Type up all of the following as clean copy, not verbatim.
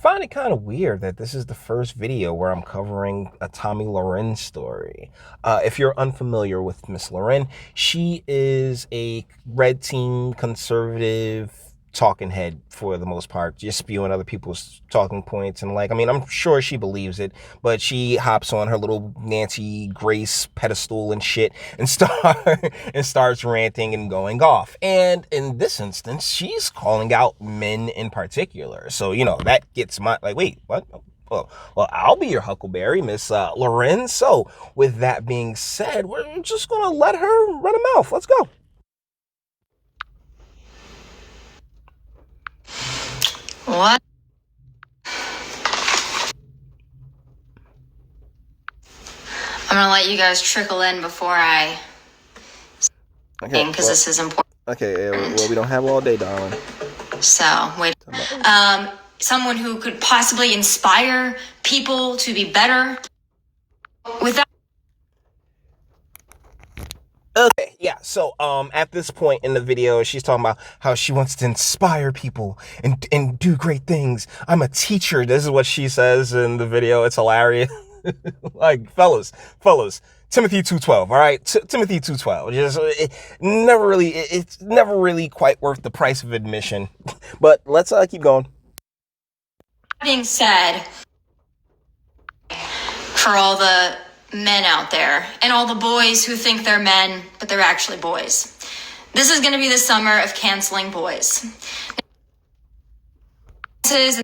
Find it kind of weird that this is the first video where I'm covering a Tomi Lahren story. If you're unfamiliar with Miss Lahren, she is a red team conservative talking head for the most part, just spewing other people's talking points. And like, I mean, I'm sure she believes it, but she hops on her little Nancy Grace pedestal and shit and starts ranting and going off. And in this instance, she's calling out men in particular. So, that gets my, like, wait, what? Well, I'll be your Huckleberry, Miss Lahren. So, with that being said, we're just going to let her run her mouth. Let's go. What? I'm gonna let you guys trickle in before I because this is important. Okay, well, we don't have all day, darling. So, wait. Someone who could possibly inspire people to be better without. Okay, yeah, so at this point in the video, she's talking about how she wants to inspire people and do great things. I'm a teacher. This is what she says in the video. It's hilarious. Like, fellas, Timothy 2:12, all right? Timothy 2:12. Just it's never really quite worth the price of admission. But let's keep going. That being said, for all the men out there and all the boys who think they're men, but they're actually boys, this is going to be the summer of canceling boys. This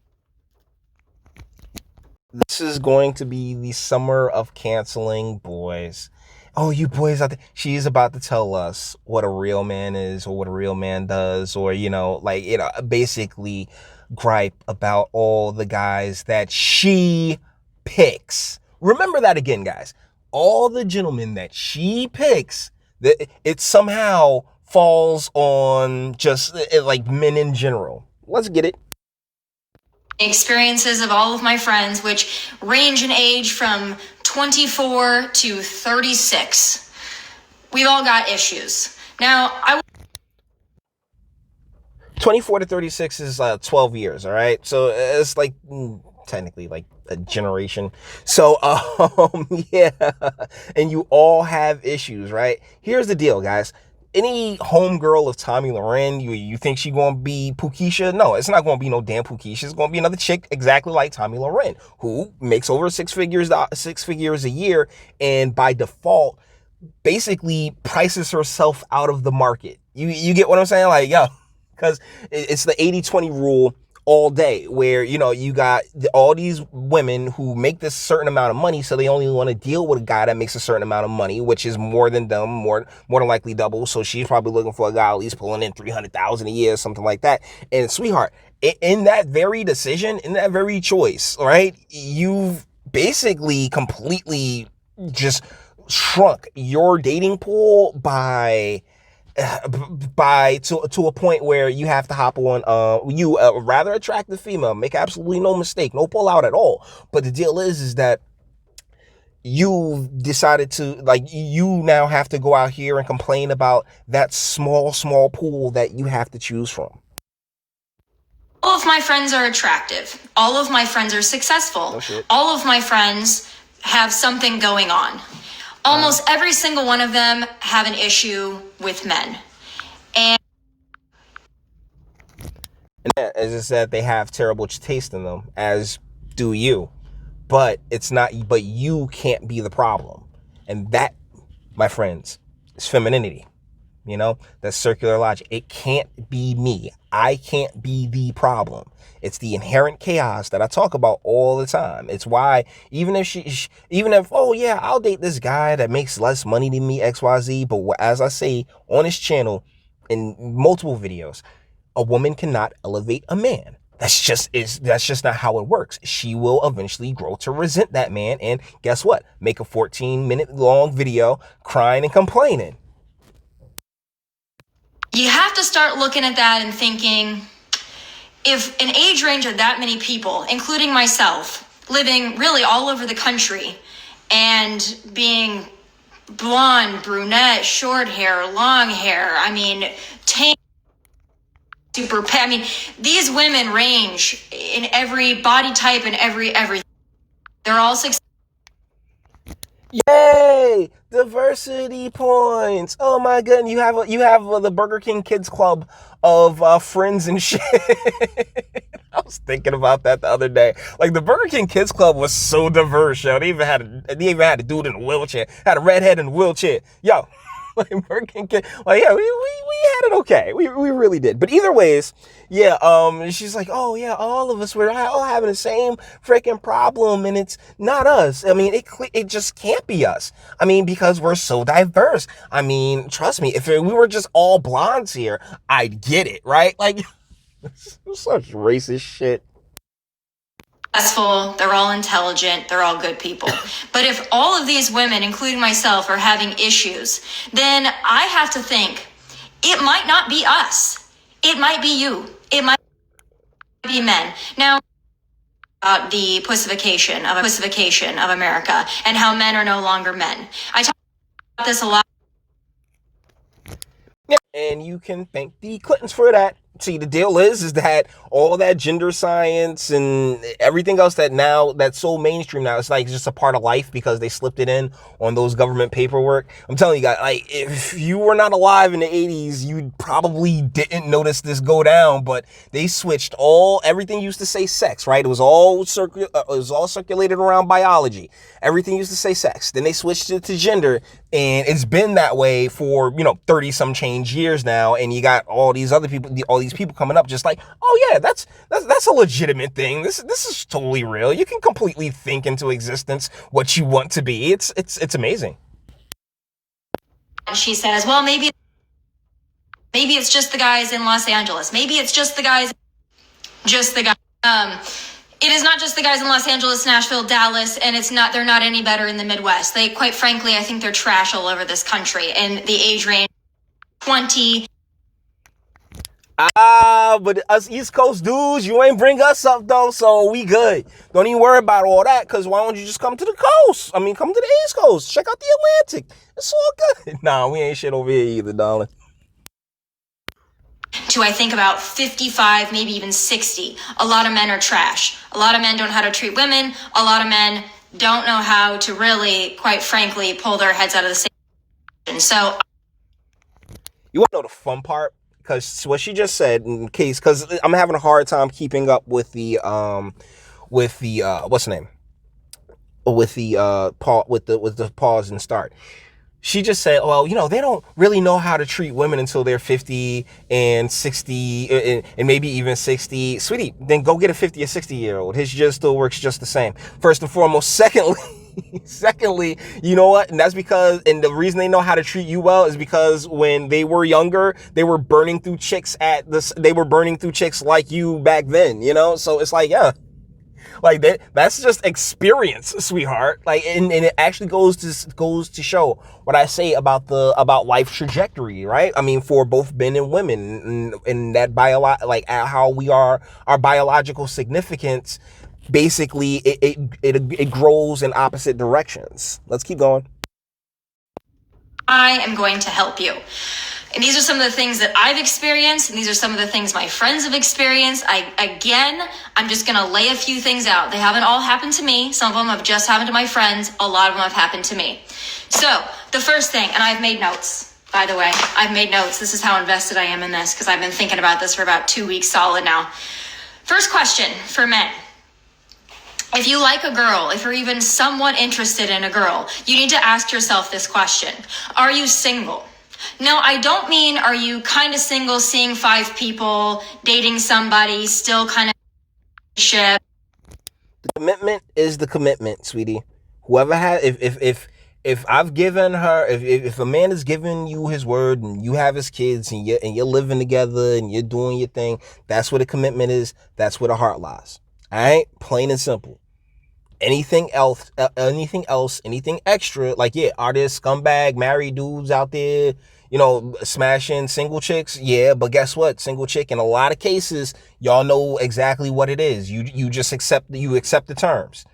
is going to be the summer of canceling boys. Oh, you boys out there. She's about to tell us what a real man is or what a real man does, or, basically gripe about all the guys that she picks. Remember that again, guys. All the gentlemen that she picks, it somehow falls on just like men in general. Let's get it. Experiences of all of my friends, which range in age from 24 to 36. We've all got issues. Now, 24 to 36 is 12 years, all right? So it's like technically like a generation. So, yeah, and you all have issues, right? Here's the deal, guys. Any homegirl of Tomi Lahren, you think she gonna be Pukisha? No, it's not gonna be no damn Pukisha. It's gonna be another chick exactly like Tomi Lahren, who makes over six figures a year, and by default, basically prices herself out of the market. You get what I'm saying? Like, yo, because it's the 80-20 rule all day, where you got all these women who make this certain amount of money, so they only want to deal with a guy that makes a certain amount of money, which is more than them, more than likely double. So she's probably looking for a guy at least pulling in 300,000 a year, something like that. And sweetheart, in that very decision, in that very choice, right, you've basically completely just shrunk your dating pool by to a point where you have to hop on you a rather attractive female, make absolutely no mistake, no pull out at all, but the deal is that you decided to, like, you now have to go out here and complain about that small pool that you have to choose from. all of my friends are attractive. All of my friends are successful. No shit. All of my friends have something going on. Almost every single one of them have an issue with men. And as I said, they have terrible taste in them, as do you. But you can't be the problem. And that, my friends, is femininity. That's circular logic. It can't be me. I can't be the problem. It's the inherent chaos that I talk about all the time. It's why even if, oh yeah, I'll date this guy that makes less money than me, XYZ. But as I say on this channel in multiple videos, a woman cannot elevate a man. That's just not how it works. She will eventually grow to resent that man. And guess what? Make a 14-minute long video crying and complaining. you have to start looking at that and thinking, if an age range of that many people, including myself, living really all over the country and being blonde, brunette, short hair, long hair, I mean, super. I mean, these women range in every body type and everything. They're all successful. Yay! Diversity points. Oh my goodness, you have the Burger King Kids Club of friends and shit. I was thinking about that the other day. Like the Burger King Kids Club was so diverse, yo. They even had a dude in a wheelchair, had a redhead in a wheelchair, yo. Like Burger King Kid, like yeah, we had it okay. We really did. But either ways, yeah. She's like, oh yeah, all of us we're all having the same freaking problem, and it's not us. I mean, it just can't be us. I mean, because we're so diverse. I mean, trust me, if we were just all blondes here, I'd get it, right? Like, such racist shit. Successful, they're all intelligent, they're all good people. But if all of these women, including myself, are having issues, then I have to think it might not be us. It might be you. It might be men. Now, the pussification of America and how men are no longer men. I talk about this a lot. Yeah, and you can thank the Clintons for that. See, the deal is that all that gender science and everything else that's so mainstream now, it's like just a part of life because they slipped it in on those government paperwork. I'm telling you guys, like, if you were not alive in the 80s, you probably didn't notice this go down, but they switched everything used to say sex, right? It was all circulated around biology. Everything used to say sex. Then they switched it to gender, and it's been that way for, 30 some change years now, and you got all these other people, all these people coming up just like, oh yeah, that's a legitimate thing. This is totally real. You can completely think into existence what you want to be. It's amazing. And she says, well, maybe it's just the guys in Los Angeles. Maybe it's just the guys. It is not just the guys in Los Angeles, Nashville, Dallas, and they're not any better in the Midwest. They, quite frankly, I think they're trash all over this country. And the age range 20. But us East Coast dudes, you ain't bring us up though, so we good. Don't even worry about all that, because why don't you just come to the coast? I mean, come to the East Coast. Check out the Atlantic. It's all good. Nah, we ain't shit over here either, darling. To, I think, about 55, maybe even 60. A lot of men are trash. A lot of men don't know how to treat women. A lot of men don't know how to really, quite frankly, pull their heads out of the sand. So, you want to know the fun part? Because what she just said, because I'm having a hard time keeping up with the what's the name? With the pause and start. She just said, well, they don't really know how to treat women until they're 50 and 60 and maybe even 60. Sweetie, then go get a 50 or 60-year-old. His jizz still works just the same. First and foremost. Secondly, you know what? And that's because, and the reason they know how to treat you well is because when they were younger, they were burning through chicks like you back then, So it's like, yeah. Like that's just experience, sweetheart. Like, and it actually goes to show what I say about life trajectory, right? I mean, for both men and women, and that how we are, our biological significance. Basically, it grows in opposite directions. Let's keep going. I am going to help you. And these are some of the things that I've experienced, and these are some of the things my friends have experienced. I'm just going to lay a few things out. They haven't all happened to me. Some of them have just happened to my friends. A lot of them have happened to me. So the first thing, and I've made notes, by the way. I've made notes. This is how invested I am in this, because I've been thinking about this for about 2 weeks solid now. First question for men. If you like a girl, if you're even somewhat interested in a girl, you need to ask yourself this question. Are you single? No, I don't mean are you kind of single, seeing 5 people, dating somebody, still kind of ship. The commitment is the commitment, sweetie. Whoever has, if I've given her, if a man has given you his word and you have his kids and you're living together and you're doing your thing, that's what a commitment is. That's where the heart lies. All right, plain and simple. Anything else, anything extra, like, yeah, are there scumbag married dudes out there, smashing single chicks? Yeah, but guess what? Single chick, in a lot of cases, y'all know exactly what it is. You just accept the terms.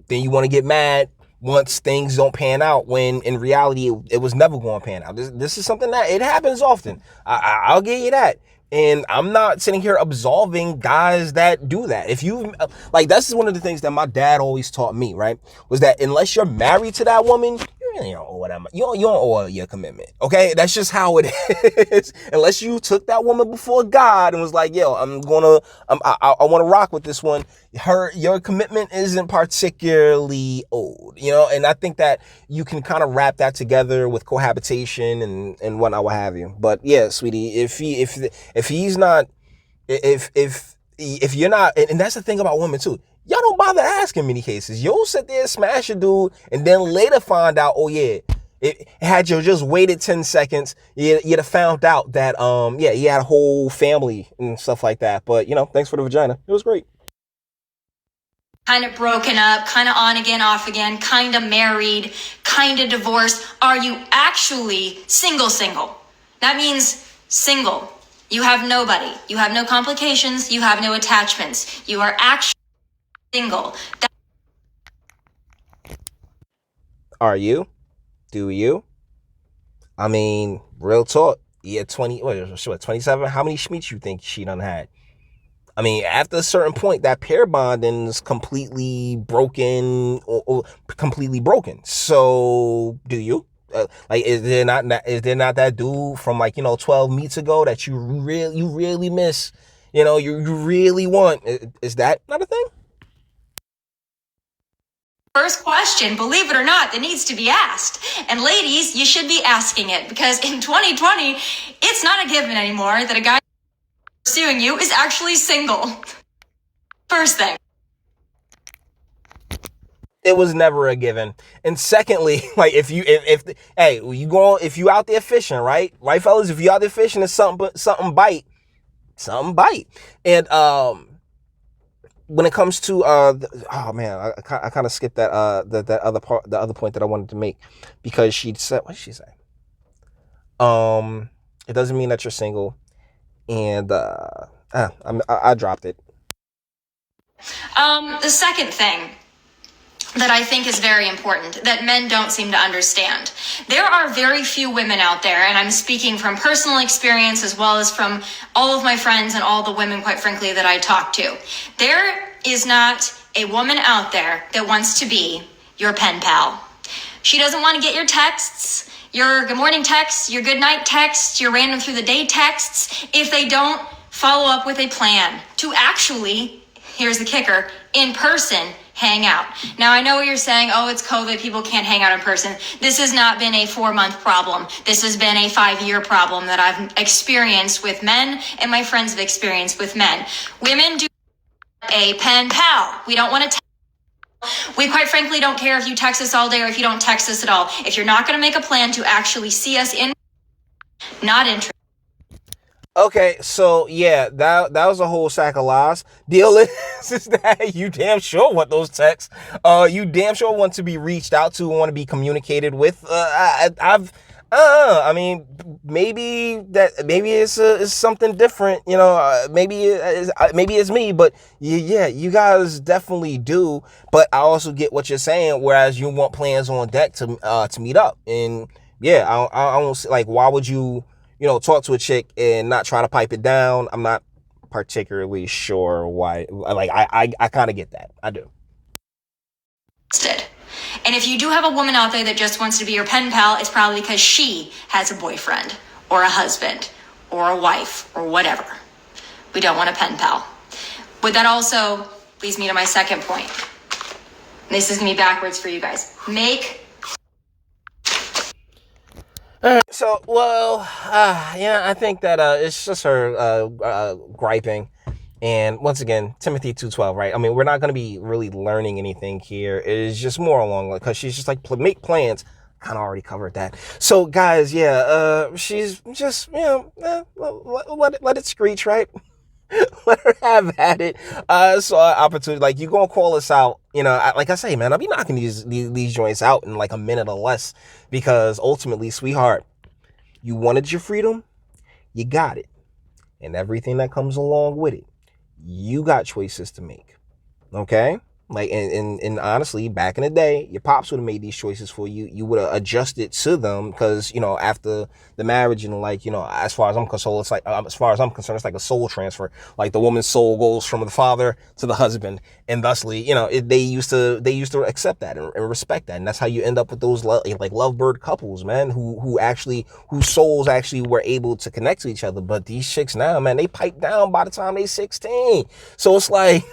Then you want to get mad once things don't pan out, when in reality it was never going to pan out. This is something that it happens often. I'll give you that. And I'm not sitting here absolving guys that do that. If you like, that's one of the things that my dad always taught me, right? Was that unless you're married to that woman, you really don't owe what you don't owe your commitment. Okay, that's just how it is. Unless you took that woman before God and was like, yo, I want to rock with this one. Your commitment isn't particularly old, and I think that you can kind of wrap that together with cohabitation and whatnot, what have you. But yeah, sweetie, if he's not, if you're not, and that's the thing about women too. Y'all don't bother asking many cases. You'll sit there and smash a dude, and then later find out, oh yeah, had you just waited 10 seconds, you'd have found out that yeah, he had a whole family and stuff like that. But thanks for the vagina. It was great. Kind of broken up, kind of on again, off again, kind of married, kind of divorced. Are you actually single? That means single. You have nobody. You have no complications. You have no attachments. You are actually single. Are you? Do you? I mean, real talk. Yeah, 27? How many schmeats you think she done had? I mean, after a certain point, that pair bonding is completely broken or completely broken. So, do you? Like, is there not that dude from 12 meets ago that you really miss? You really want? Is that not a thing? First question, believe it or not, that needs to be asked. And ladies, you should be asking it, because in 2020, it's not a given anymore that a guy pursuing you is actually single. First thing. It was never a given. And secondly, like if you out there fishing, right, fellas, if you out there fishing, it's something bite. And when it comes to oh man, I kind of skipped that that other part, the other point that I wanted to make, because she said, what did she say? It doesn't mean that you're single, and I dropped it. The second thing that I think is very important that men don't seem to understand. There are very few women out there, and I'm speaking from personal experience as well as from all of my friends and all the women, quite frankly, that I talk to. There is not a woman out there that wants to be your pen pal. She doesn't want to get your texts, your good morning texts, your good night texts, your random through the day texts, if they don't follow up with a plan to actually, here's the kicker, in person, hang out. Now, I know what you're saying, oh, it's COVID, people can't hang out in person. This has not been a 4-month problem. This has been a 5-year problem that I've experienced with men, and my friends have experienced with men. Women do a pen pal. We don't want to we quite frankly don't care if you text us all day or if you don't text us at all. If you're not going to make a plan to actually see us in, not interested. Okay, so yeah, that was a whole sack of lies. Deal is that you damn sure want those texts. You damn sure want to be reached out to, want to be communicated with. I mean, maybe it's something different. Maybe it's me, but yeah, you guys definitely do. But I also get what you're saying. Whereas you want plans on deck to meet up, and yeah, I don't like, why would you? Talk to a chick and not try to pipe it down. I'm not particularly sure why. Like, I kind of get that. I do. And if you do have a woman out there that just wants to be your pen pal, it's probably because she has a boyfriend or a husband or a wife or whatever. We don't want a pen pal. But that also leads me to my second point. This is going to be backwards for you guys. All right, so, well, I think that it's just her griping. And once again, Timothy 2:12, right? I mean, we're not going to be really learning anything here. It's just more along, because she's just like, make plans. Kind of already covered that. So, guys, yeah, she's just, let it screech, right? Let her have at it. So opportunity, like, you gonna call us out, like I say, man, I'll be knocking these joints out in like a minute or less, because ultimately, sweetheart, you wanted your freedom, you got it, and everything that comes along with it, you got choices to make. Okay, Like, and honestly, back in the day, your pops would have made these choices for you. You would have adjusted to them because, after the marriage and like, as far as I'm concerned, it's like, as far as I'm concerned, it's like a soul transfer. Like the woman's soul goes from the father to the husband. And thusly, they used to accept that and respect that. And that's how you end up with those like lovebird couples, man, whose souls actually were able to connect to each other. But these chicks now, man, they pipe down by the time they 16. So it's like,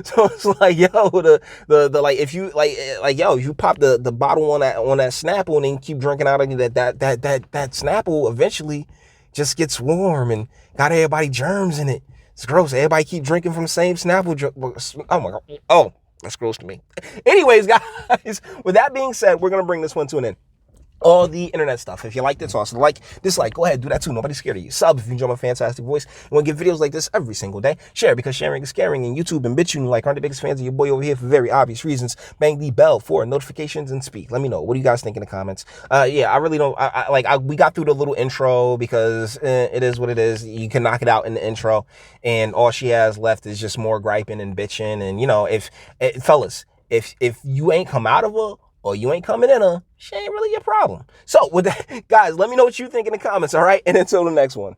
so it's like, yo, the like, if you like yo, if you pop the bottle on that Snapple and then keep drinking out of it, that Snapple eventually just gets warm and got everybody germs in it. It's gross. Everybody keep drinking from the same Snapple. Oh my god. Oh, that's gross to me. Anyways, guys, with that being said, we're gonna bring this one to an end. All the internet stuff. If you like this, also like, dislike, go ahead, do that too. Nobody's scared of you. Sub if you enjoy my fantastic voice. And want to get videos like this every single day. Share because sharing is caring. And YouTube and Bitchute like aren't the biggest fans of your boy over here for very obvious reasons. Bang the bell for notifications and speak. Let me know. What do you guys think in the comments? Yeah, I really don't. We got through the little intro because it is what it is. You can knock it out in the intro, and all she has left is just more griping and bitching. And fellas, if you ain't come out of her, or you ain't coming in her, she ain't really your problem. So with that, guys, let me know what you think in the comments, all right? And until the next one.